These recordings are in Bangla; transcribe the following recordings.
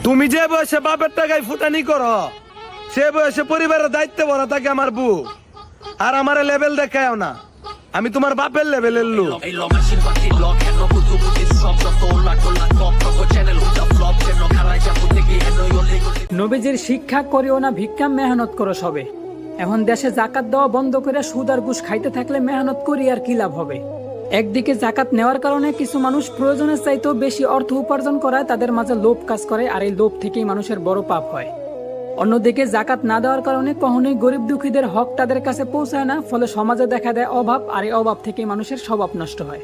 তুমি যে বয়সে বাপের টাকায় ফুটানি করো সে বয়সে পরিবারের দায়িত্ব ভরা থাকে আমার বউ। আর আমারে লেভেল দেখায়ও না, আমি তোমার বাপের লেভেলের লোক। নবীজির শিক্ষা করিও না ভিক্ষা, মেহনত করো সবে। এখন দেশে জাকাত দেওয়া বন্ধ করে সুদ আর ঘুষ খাইতে থাকলে মেহনত করি আর কি লাভ হবে? একদিকে জাকাত নেওয়ার কারণে কিছু মানুষ প্রয়োজনের চাইতেও বেশি অর্থ উপার্জন করায়, তাদের মাঝে লোভ কাজ করে, আর এই লোভ থেকেই মানুষের বড় পাপ হয়। অন্যদিকে জাকাত না দেওয়ার কারণে কখনোই গরিব দুঃখীদের হক তাদের কাছে পৌঁছায় না, ফলে সমাজে দেখা দেয় অভাব, আর এই অভাব থেকেই মানুষের স্বভাব নষ্ট হয়।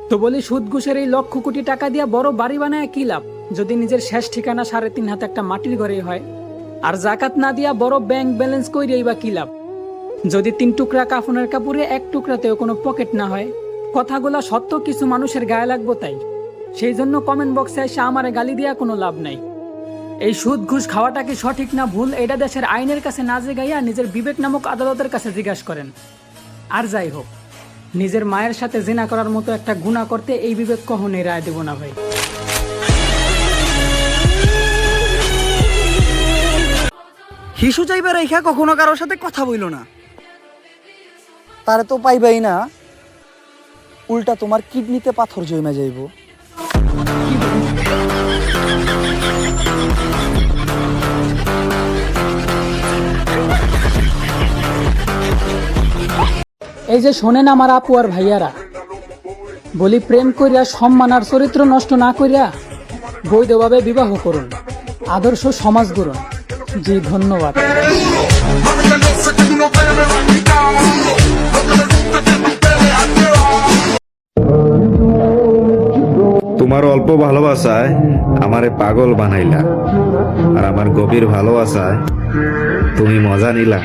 তো বলি, সুদ ঘুষের এই লক্ষ কোটি টাকা দিয়ে বড় বাড়ি বানায় কি লাভ, যদি নিজের শেষ ঠিকানা 3.5 হাতে একটা মাটির ঘরেই হয়? আর জাকাত না দিয়া বড় ব্যাংক ব্যালেন্স কইরেই বা কি লাভ, যদি 3 টুকরা কাফনের কাপড়ে 1 টুকরাতেও কোনো পকেট না হয়? কথাগুলা সত্য, কিছু মানুষের গায়ে লাগবো তাই। সেই জন্য কমেন্ট বক্সে এসে আমারে গালি দিয়া কোনো লাভ নাই। এই সুদ ঘুষ খাওয়াটা কি সঠিক না ভুল, এটা দেশের আইনের কাছে না জিগাইয়া নিজের বিবেক নামক আদালতের কাছে জিজ্ঞাসা করেন। আর যাই হোক, নিজের মায়ের সাথে জিনা করার মতো একটা গুনাহ করতে এই বিবেক কখনোই রায় দেব না ভাই। হিসু চাইবে রেখা কখনো কারোর সাথে কথা বইল না, তারে তো পাইবাই না, উল্টা তোমার কিডনিতে পাথর জমে যাইব। এই যে শোনেন আমার আপু আর ভাইয়ারা, বলি প্রেম করিয়া সম্মান আর চরিত্র নষ্ট না করিয়া বৈধভাবে বিবাহ করুন, আদর্শ সমাজ গড়ুন। জি ধন্যবাদ। তোমার অল্প ভালোবাসায় আমারে পাগল বানাইলা, আর আমার গভীর ভালোবাসায় তুমি মজা নিলা।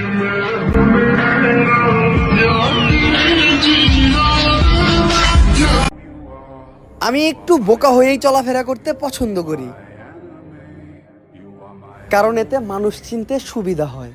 আমি একটু বোকা হয়েই চলাফেরা করতে পছন্দ করি, কারণ এতে মানুষ চিনতে সুবিধা হয়।